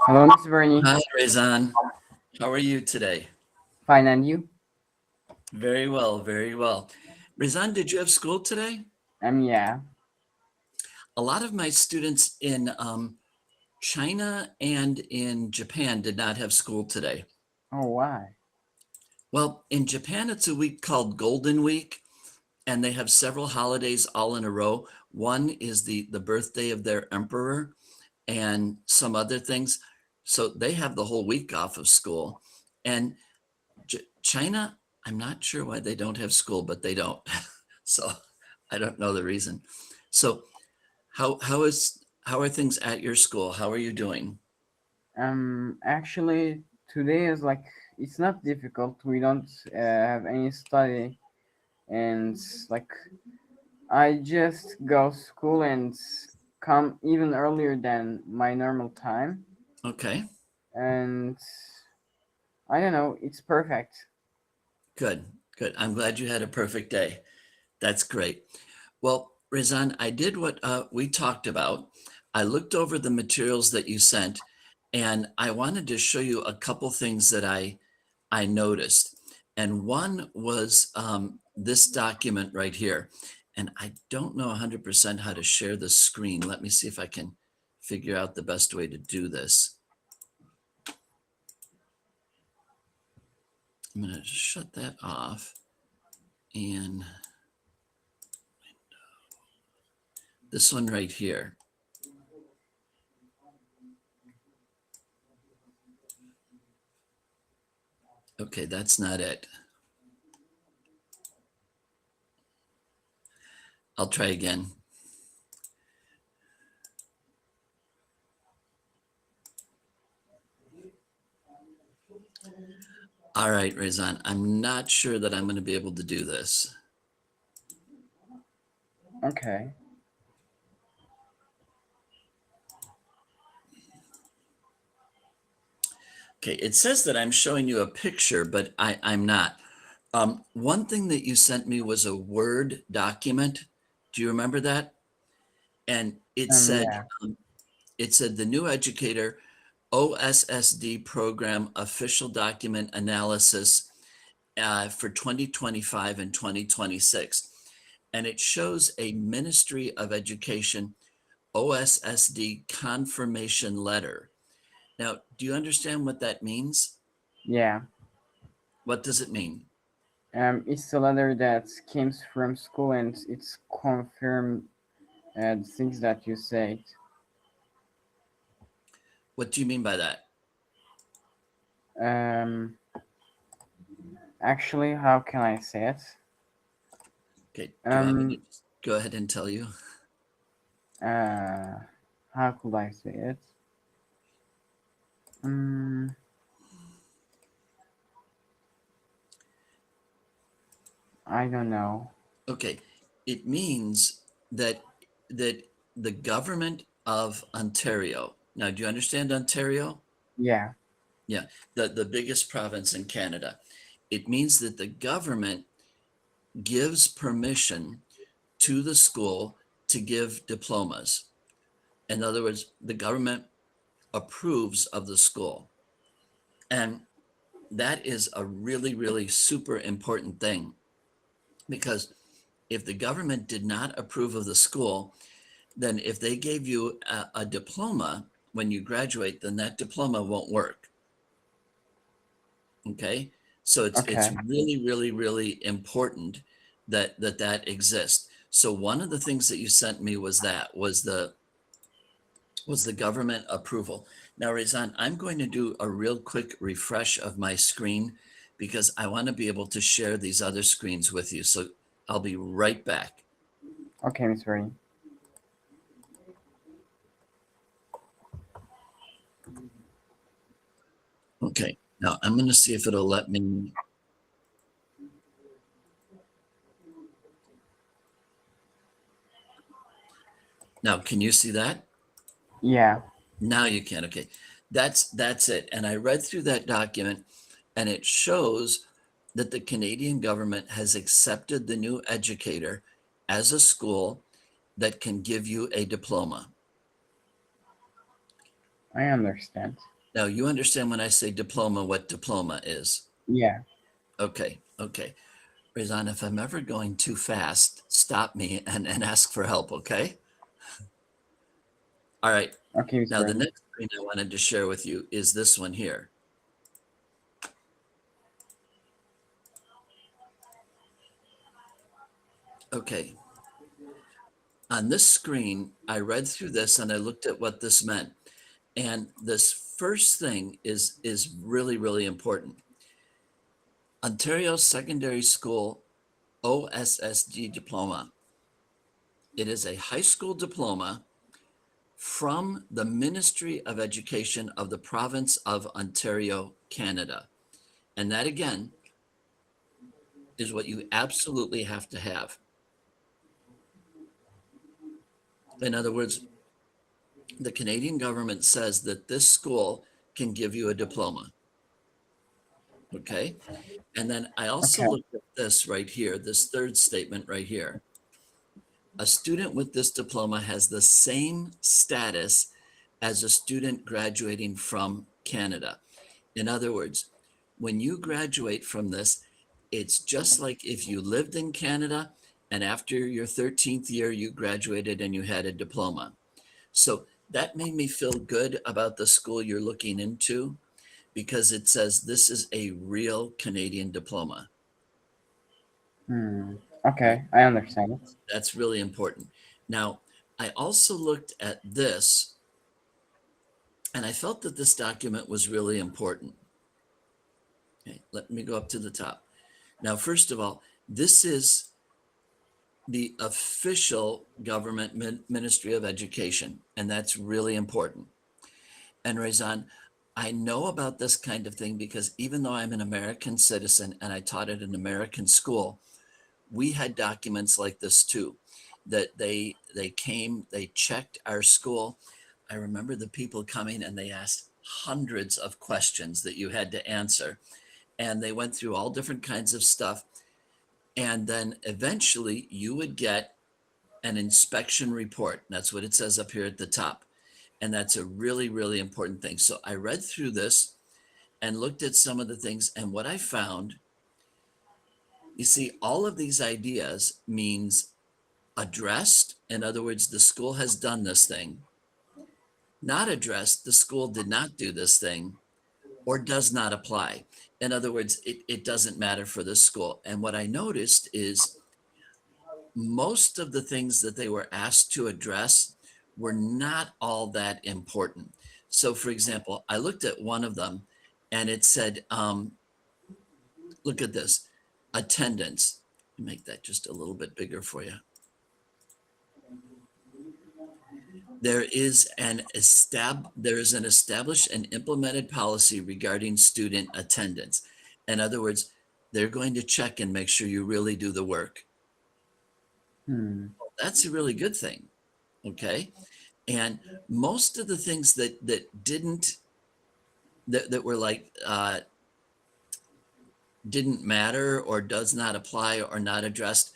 Hello, Miss Bernie. Hi, Rezan. How are you today? Fine, and you? Very well, very well. Rezan, did you have school today? Yeah. A lot of my students in China and in Japan did not have school today. Oh, why? Well, in Japan, it's a week called Golden Week, and they have several holidays all in a row. One is the birthday of their emperor and some other things. So they have the whole week off of school. And China, I'm not sure why they don't have school, but they don't. So I don't know the reason. So how are things at your school? How are you doing? Actually, today is like, it's not difficult. We don't have any study, and like, I just go school and come even earlier than my normal time. Okay, And I don't know, it's perfect. good, good. I'm glad you had a perfect day. That's great. Well, Rezan, I did what we talked about. I looked over the materials that you sent, and I wanted to show you a couple things that I noticed. And one was this document right here. And I don't know 100% how to share the screen. Let me see if I can figure out the best way to do this. I'm going to shut that off. And this one right here. Okay, that's not it. I'll try again. All right, Rezan, I'm not sure that I'm going to be able to do this. Okay. Okay, it says that I'm showing you a picture, but I'm not. One thing that you sent me was a Word document. Do you remember that? And Yeah. it said the new educator OSSD program official document analysis for 2025 and 2026. And it shows a Ministry of Education OSSD confirmation letter. Now, do you understand what that means? Yeah. What does it mean? It's a letter that comes from school, and it's confirmed the things that you said. What do you mean by that? Actually, how can I say it? Okay, do you want me to just go ahead and tell you? How could I say it? I don't know. Okay, it means that the government of Ontario. Now, do you understand Ontario? Yeah. Yeah, the biggest province in Canada. It means that the government gives permission to the school to give diplomas. In other words, the government approves of the school. And that is a really, really super important thing, because if the government did not approve of the school, then if they gave you a diploma when you graduate, then that diploma won't work. Okay, so it's Okay. really, really, really important that exists. So one of the things that you sent me was the government approval. Now, Rezan, I'm going to do a real quick refresh of my screen because I want to be able to share these other screens with you. So I'll be right back. Okay, Miss Rain. Okay, now I'm going to see if it'll let me. Now, can you see that? Yeah. Now you can. Okay, that's it. And I read through that document, and it shows that the Canadian government has accepted the new educator as a school that can give you a diploma. I understand. Now, you understand when I say diploma, what diploma is? Yeah. Okay, okay. Rezan, if I'm ever going too fast, stop me and ask for help, okay? All right. Okay, Now, the Mr. next screen I wanted to share with you is this one here. Okay. On this screen, I read through this and I looked at what this meant. And this first thing is really, really important. Ontario Secondary School OSSD diploma. It is a high school diploma from the Ministry of Education of the Province of Ontario, Canada. And that again is what you absolutely have to have. In other words, the Canadian government says that this school can give you a diploma. Okay. And then I also Okay. looked at this right here, this third statement right here. A student with this diploma has the same status as a student graduating from Canada. In other words, when you graduate from this, it's just like if you lived in Canada and after your 13th year, you graduated and you had a diploma. So that made me feel good about the school you're looking into because it says this is a real Canadian diploma. Okay, I understand it. That's really important. Now, I also looked at this and I felt that this document was really important. Okay, let me go up to the top. Now, first of all, this is the official government Ministry of Education, and that's really important. And Rezan, I know about this kind of thing because even though I'm an American citizen and I taught at an American school, we had documents like this too, that they came, they checked our school. I remember the people coming and they asked hundreds of questions that you had to answer. And they went through all different kinds of stuff. And then eventually you would get an inspection report. That's what it says up here at the top. And that's a really, really important thing. So I read through this and looked at some of the things. And what I found, you see, all of these ideas means addressed. In other words, the school has done this thing. Not addressed, the school did not do this thing or does not apply. In other words, it doesn't matter for the school. And what I noticed is most of the things that they were asked to address were not all that important. So for example, I looked at one of them and it said, look at this, attendance. Let me make that just a little bit bigger for you. There is an established and implemented policy regarding student attendance. In other words, they're going to check and make sure you really do the work. That's a really good thing. Okay. And most of the things that were like, didn't matter or does not apply or not addressed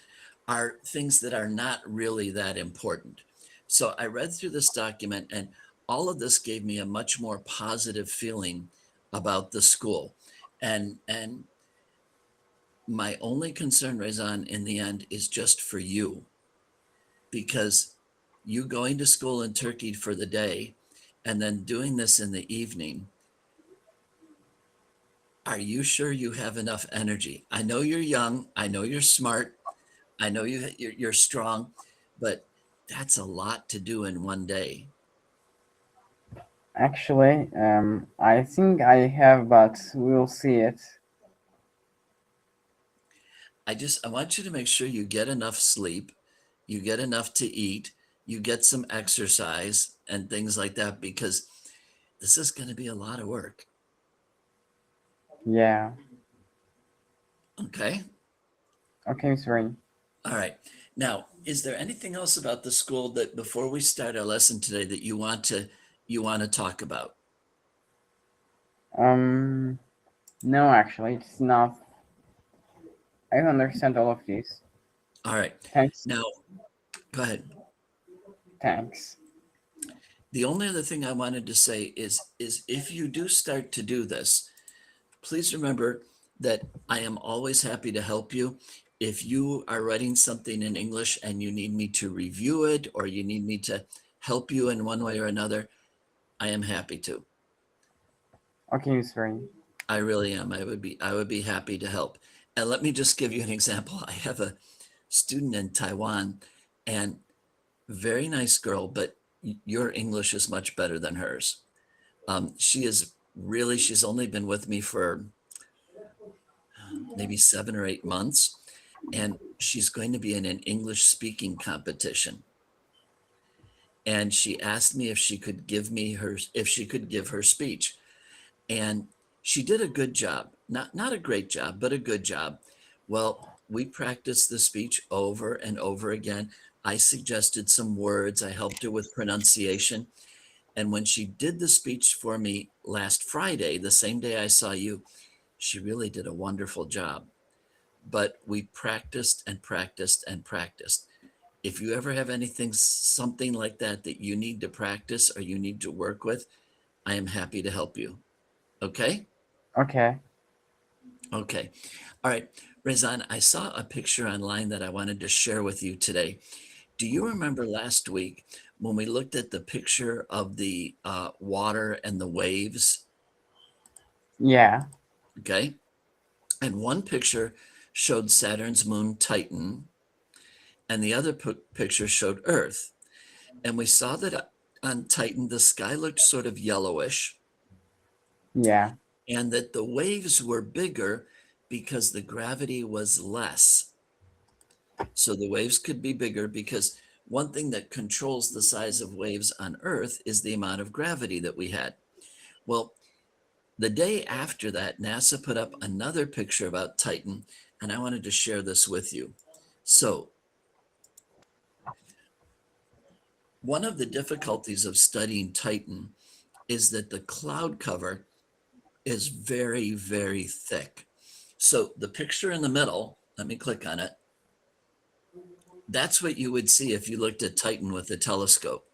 are things that are not really that important. So I read through this document and all of this gave me a much more positive feeling about the school. And my only concern, Rezan, in the end is just for you, because you going to school in Turkey for the day and then doing this in the evening, are you sure you have enough energy? I know you're young. I know you're smart. I know you're strong, but that's a lot to do in one day. Actually, I think I have, but we'll see it. I want you to make sure you get enough sleep, you get enough to eat, you get some exercise and things like that, because this is going to be a lot of work. Yeah. Okay. Okay, Mr. Rain. All right. Now, is there anything else about the school that before we start our lesson today that you want to talk about? No, actually, it's not. I understand all of this. All right. Thanks. Now, go ahead. Thanks. The only other thing I wanted to say is if you do start to do this, please remember that I am always happy to help you. If you are writing something in English and you need me to review it, or you need me to help you in one way or another, I am happy to. Okay, Mr. I really am. I would be happy to help. And let me just give you an example. I have a student in Taiwan, and very nice girl, but your English is much better than hers. She's only been with me for maybe 7 or 8 months, and she's going to be in an English speaking competition. And she asked me if she could give her speech. And she did a good job, not a great job, but a good job. Well, we practiced the speech over and over again. I suggested some words. I helped her with pronunciation. And when she did the speech for me last Friday, the same day I saw you, she really did a wonderful job. But we practiced and practiced and practiced. If you ever have something like that you need to practice or you need to work with, I am happy to help you. Okay? Okay. Okay. All right. Rezan, I saw a picture online that I wanted to share with you today. Do you remember last week when we looked at the picture of the water and the waves? Yeah. Okay. And one picture showed Saturn's moon Titan, and the other picture showed Earth. And we saw that on Titan, the sky looked sort of yellowish. Yeah. And that the waves were bigger because the gravity was less. So the waves could be bigger because one thing that controls the size of waves on Earth is the amount of gravity that we had. Well, the day after that, NASA put up another picture about Titan, and I wanted to share this with you. So one of the difficulties of studying Titan is that the cloud cover is very, very thick. So the picture in the middle, let me click on it. That's what you would see if you looked at Titan with a telescope.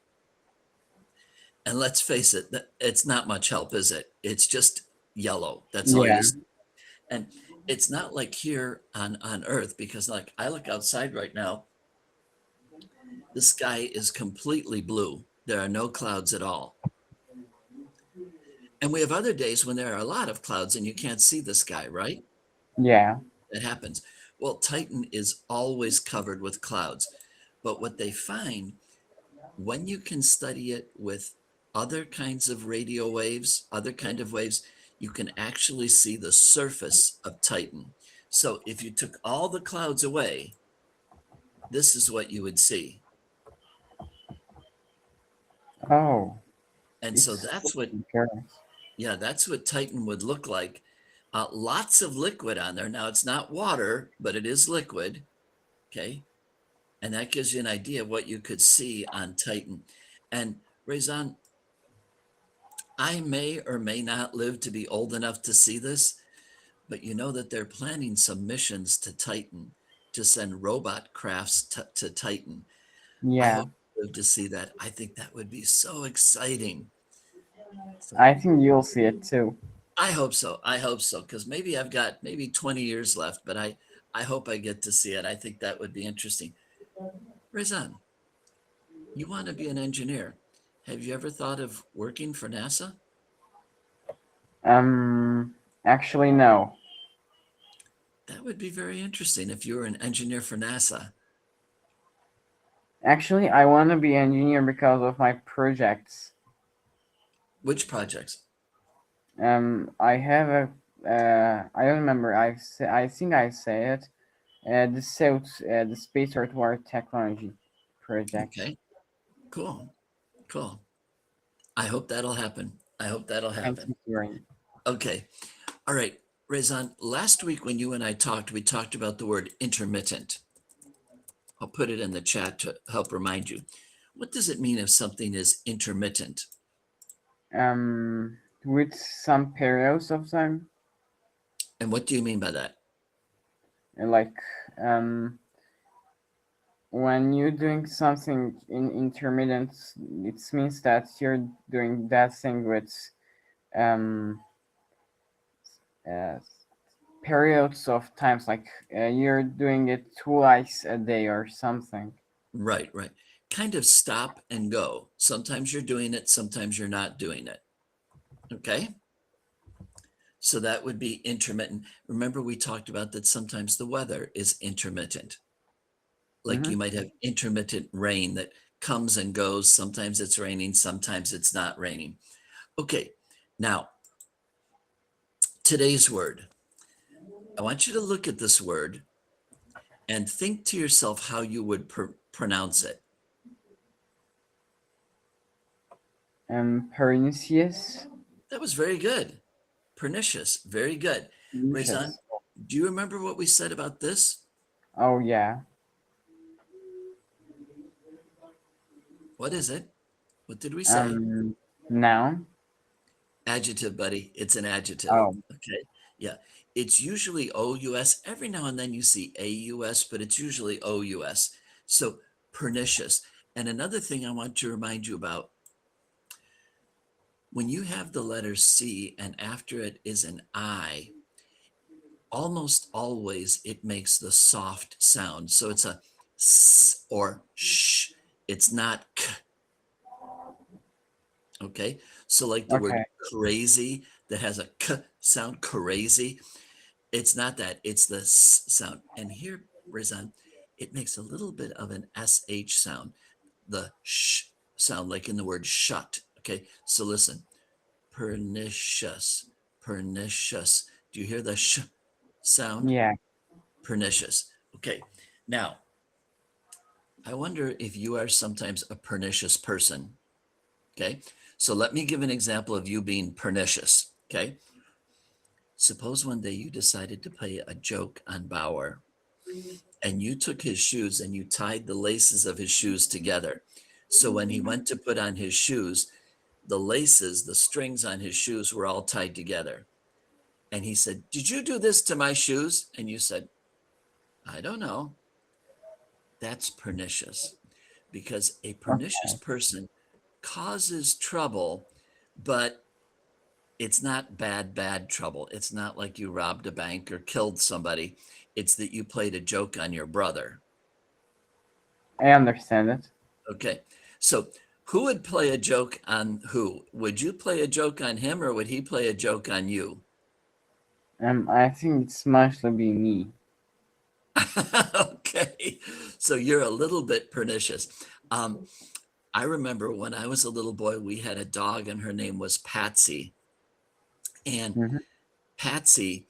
And let's face it, it's not much help, is it? It's just yellow. That's all you see. And it's not like here on Earth, because like I look outside right now, the sky is completely blue. There are no clouds at all. And we have other days when there are a lot of clouds and you can't see the sky, right? Yeah. That happens. Well, Titan is always covered with clouds. But what they find, when you can study it with other kinds of radio waves, other kind of waves, you can actually see the surface of Titan. So if you took all the clouds away, this is what you would see. Oh. And so that's what, yeah, that's what Titan would look like. Lots of liquid on there. Now it's not water, but it is liquid. Okay. And that gives you an idea of what you could see on Titan. And Rezan, I may or may not live to be old enough to see this, but you know that they're planning some missions to Titan to send robot crafts to Titan. Yeah. I hope you live to see that. I think that would be so exciting. So, I think you'll see it too. I hope so. I hope so. Because maybe I've got maybe 20 years left, but I hope I get to see it. I think that would be interesting. Rezan, you want to be an engineer. Have you ever thought of working for NASA? Actually, no. That would be very interesting if you were an engineer for NASA. Actually, I want to be an engineer because of my projects. Which projects? I have I don't remember. I think I say it. The space earthware technology project. Okay, cool, cool. I hope that'll happen. I hope that'll happen. Okay, all right, Rezan, last week when you and I talked, we talked about the word intermittent. I'll put it in the chat to help remind you. What does it mean if something is intermittent? With some periods of time. And what do you mean by that? Like, when you're doing something in intermittent, it means that you're doing that thing with um uh, periods of times, like you're doing it twice a day or something. Right, right. Kind of stop and go. Sometimes you're doing it, sometimes you're not doing it. Okay? So that would be intermittent. Remember, we talked about that sometimes the weather is intermittent. Like you might have intermittent rain that comes and goes. Sometimes it's raining, sometimes it's not raining. Okay, now, today's word. I want you to look at this word and think to yourself how you would pronounce it. Pernicious. That was very good. Pernicious, very good. Rezan, do you remember what we said about this? Oh yeah. What is it? What did we say? Noun. Adjective, buddy. It's an adjective. Oh. Okay. Yeah. It's usually OUS. Every now and then you see AUS, but it's usually OUS. So pernicious. And another thing I want to remind you about, when you have the letter C and after it is an I, almost always it makes the soft sound. So it's a S or sh. It's not K. Okay. So like the word crazy that has a K sound, crazy. It's not that. It's the S sound. And here, Rezan, it makes a little bit of an SH sound. The sh sound, like in the word shut. Okay. So listen. Pernicious, pernicious. Do you hear the sh sound? Yeah. Pernicious. Okay. Now, I wonder if you are sometimes a pernicious person. Okay. So let me give an example of you being pernicious. Okay. Suppose one day you decided to play a joke on Bawer and you took his shoes and you tied the laces of his shoes together. So when he went to put on his shoes, the laces, the strings on his shoes were all tied together. And he said, "Did you do this to my shoes?" And you said, "I don't know." That's pernicious, because a pernicious person causes trouble, but it's not bad trouble. It's not like you robbed a bank or killed somebody. It's that you played a joke on your brother. I understand it. Okay. So who would play a joke on who? Would you play a joke on him or would he play a joke on you? I think it's mostly be me. Okay. So you're a little bit pernicious. I remember when I was a little boy, we had a dog and her name was Patsy. And Patsy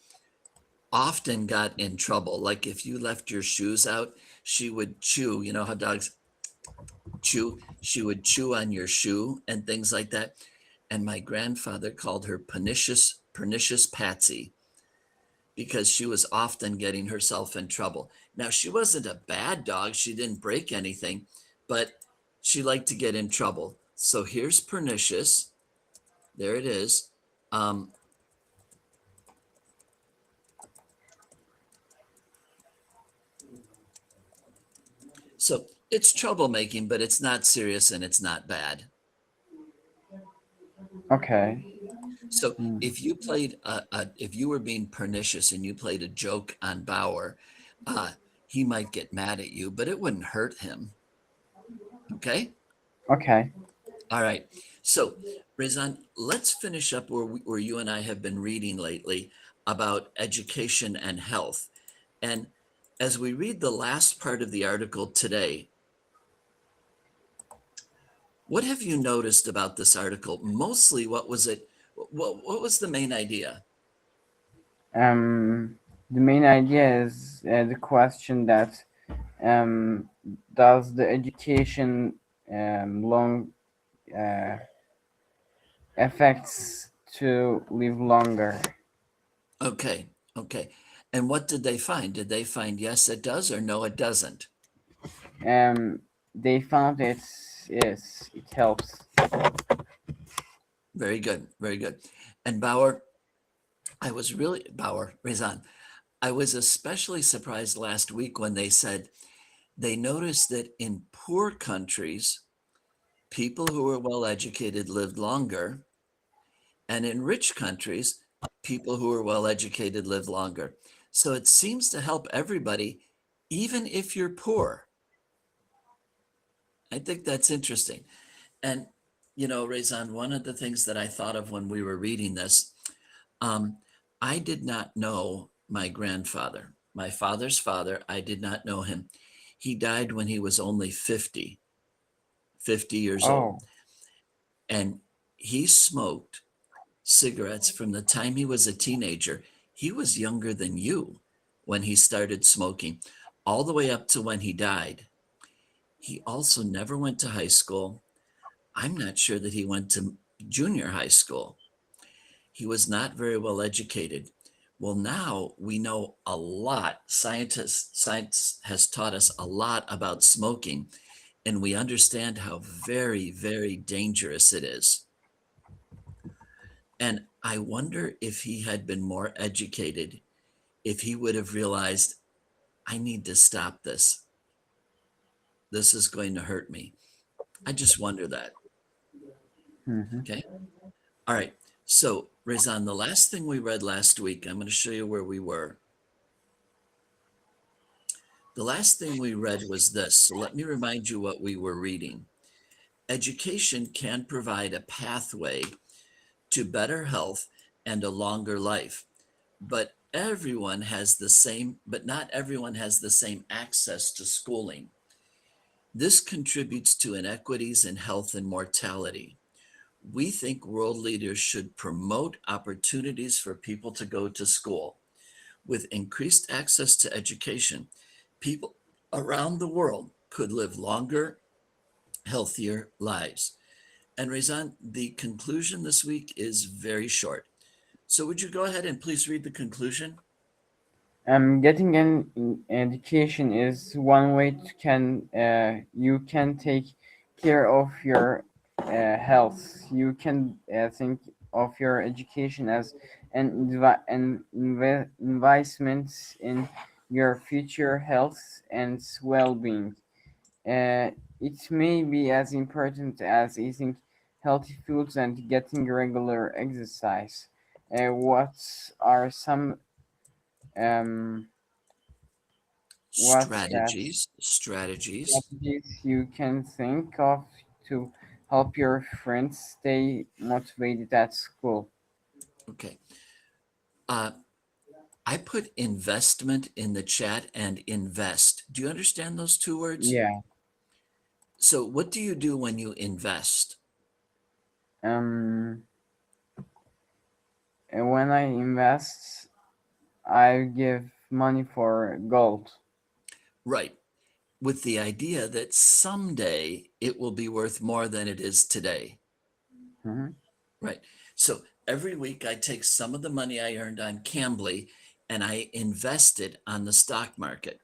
often got in trouble. Like if you left your shoes out, she would chew. You know how dogs chew? She would chew on your shoe and things like that. And my grandfather called her pernicious Patsy, because she was often getting herself in trouble. Now, she wasn't a bad dog. She didn't break anything, but she liked to get in trouble. So here's pernicious. There it is. So it's troublemaking, but it's not serious and it's not bad. Okay. So if you played, if you were being pernicious and you played a joke on Bawer, he might get mad at you, but it wouldn't hurt him. Okay? Okay. All right. So, Rezan, let's finish up where you and I have been reading lately about education and health. And as we read the last part of the article today, what have you noticed about this article? Mostly, what was it? What was the main idea? The main idea is the question that does the education long affects to live longer? Okay. Okay. And what did they find? Did they find yes, it does, or no, it doesn't? They found it helps. Very good. Very good. And Bawer, Rezan, I was especially surprised last week when they said they noticed that in poor countries, people who were well educated lived longer, and in rich countries, people who are well educated live longer. So it seems to help everybody, even if you're poor. I think that's interesting. And, you know, Rezan, one of the things that I thought of when we were reading this, I did not know my grandfather, my father's father. I did not know him. He died when he was only 50 years old. Oh, And he smoked cigarettes from the time he was a teenager. He was younger than you when he started smoking, all the way up to when he died. He also never went to high school. I'm not sure that he went to junior high school. He was not very well educated. Well, now we know a lot. Science has taught us a lot about smoking, and we understand how very, very dangerous it is. And I wonder if he had been more educated, if he would have realized, I need to stop this. This is going to hurt me. I just wonder that. Okay. All right. So, Rezan, the last thing we read last week, I'm going to show you where we were. The last thing we read was this. So let me remind you what we were reading. Education can provide a pathway to better health and a longer life, but not everyone has the same access to schooling. This contributes to inequities in health and mortality. We think world leaders should promote opportunities for people to go to school. With increased access to education, people around the world could live longer, healthier lives. And Rezan, the conclusion this week is very short. So would you go ahead and please read the conclusion? Getting an education is one way you can take care of your health. You can think of your education as an investment in your future health and well-being. It may be as important as eating healthy foods and getting regular exercise. What are some um, what's that Strategies. strategies you can think of to help your friends stay motivated at school? Okay. I put investment in the chat and invest. Do you understand those two words? Yeah. So what do you do when you invest? And when I invest, I give money for gold. Right. With the idea that someday it will be worth more than it is today. Mhm. Right. So every week I take some of the money I earned on Cambly and I invest it on the stock market.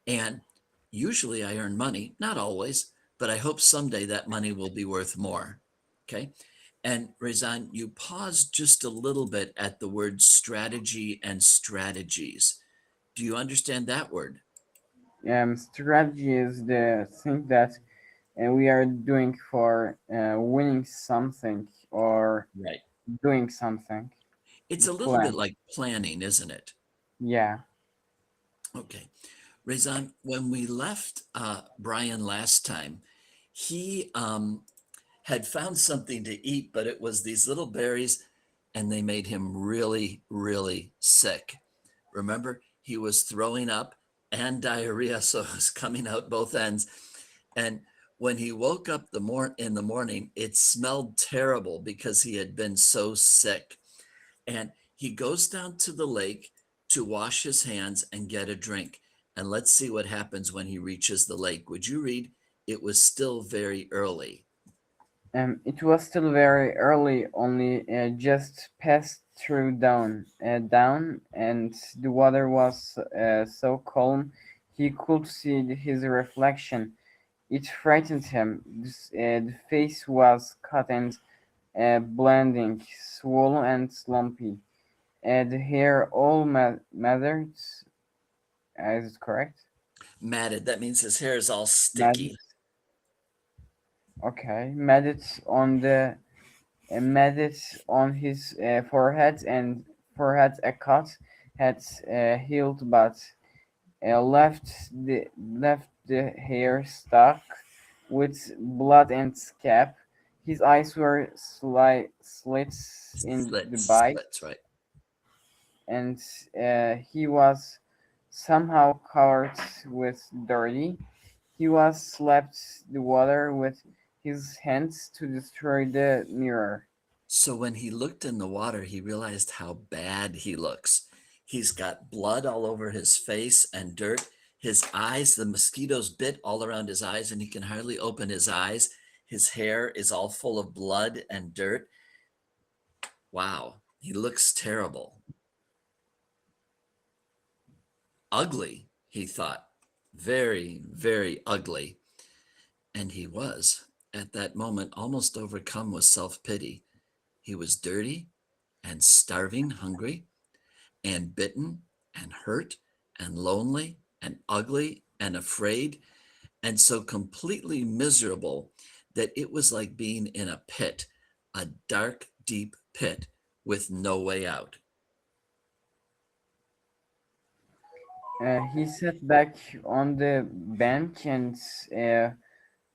And usually I earn money, not always, but I hope someday that money will be worth more. Okay. And Rezan, you paused just a little bit at the word strategy and strategies. Do you understand that word? Strategy is the thing that we are doing for winning something or Right. doing something. It's The a little bit plan. like planning, isn't it? Yeah. Okay. Rezan, when we left Brian last time, he had found something to eat, but it was these little berries and they made him really, really sick. Remember, he was throwing up and diarrhea, so it was coming out both ends. And when he woke up in the morning, it smelled terrible because he had been so sick. And he goes down to the lake to wash his hands and get a drink. And let's see what happens when he reaches the lake. Would you read? It was still very early. It was still very early, only just passed through dawn, and the water was so calm he could see his reflection. It frightened him. The face was cut and blending, swollen and slumpy. The hair all mattered. Is it correct? Matted. That means his hair is all Matted. sticky. Okay, matted on the matted on his forehead, and forehead a cut had healed, but left the hair stuck with blood and scab. His eyes were slits in the bite, Slits, right? and he was somehow covered with dirty. He was slapped the water with his hands to destroy the mirror. So when he looked in the water, he realized how bad he looks. He's got blood all over his face and dirt. His eyes, the mosquitoes bit all around his eyes, and he can hardly open his eyes. His hair is all full of blood and dirt. Wow, he looks terrible. Ugly, he thought. Very, very ugly. And he was, at that moment, almost overcome with self-pity. He was dirty and starving, hungry, and bitten and hurt and lonely and ugly and afraid, and so completely miserable that it was like being in a pit, a dark, deep pit with no way out. He sat back on the bench and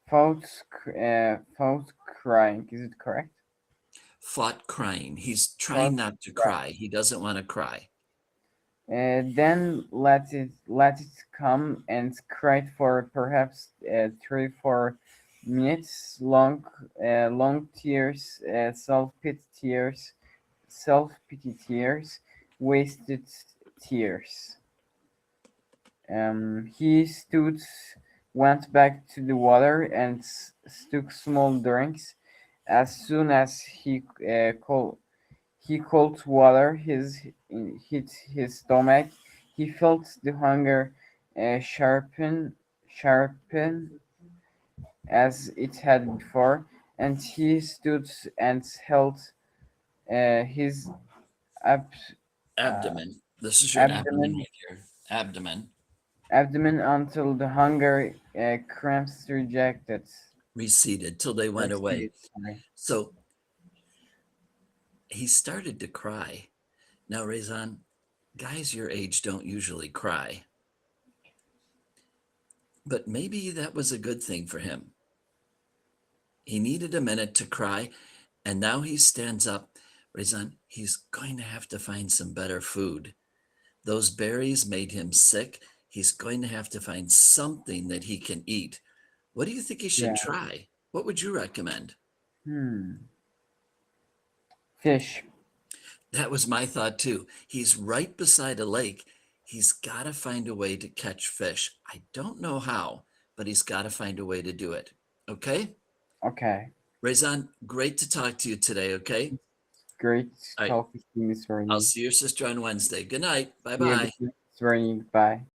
fought crying. Is it correct? Fought crying. He's trying not to cry. He doesn't want to cry. Then let it come, and cried for perhaps 3-4 minutes. Long tears, self-pity tears, wasted tears. He stood, went back to the water, and took small drinks. As soon as he cold water hit his stomach, he felt the hunger sharpen as it had before, and he stood and held his Abdomen. This is your abdomen right here. Abdomen. Abdomen until the hunger cramps Receded till they went away. Sorry. So he started to cry. Now, Rezan, guys your age don't usually cry. But maybe that was a good thing for him. He needed a minute to cry, and now he stands up. Rezan, he's going to have to find some better food. Those berries made him sick. He's going to have to find something that he can eat. What do you think he should try? What would you recommend? Fish. That was my thought too. He's right beside a lake. He's got to find a way to catch fish. I don't know how, but he's got to find a way to do it. Okay? Okay. Rezan, great to talk to you today, okay? Great All right. talking to you, Miss Vernie. I'll see your sister on Wednesday. Good night. Bye-bye. Miss Vernie. Bye.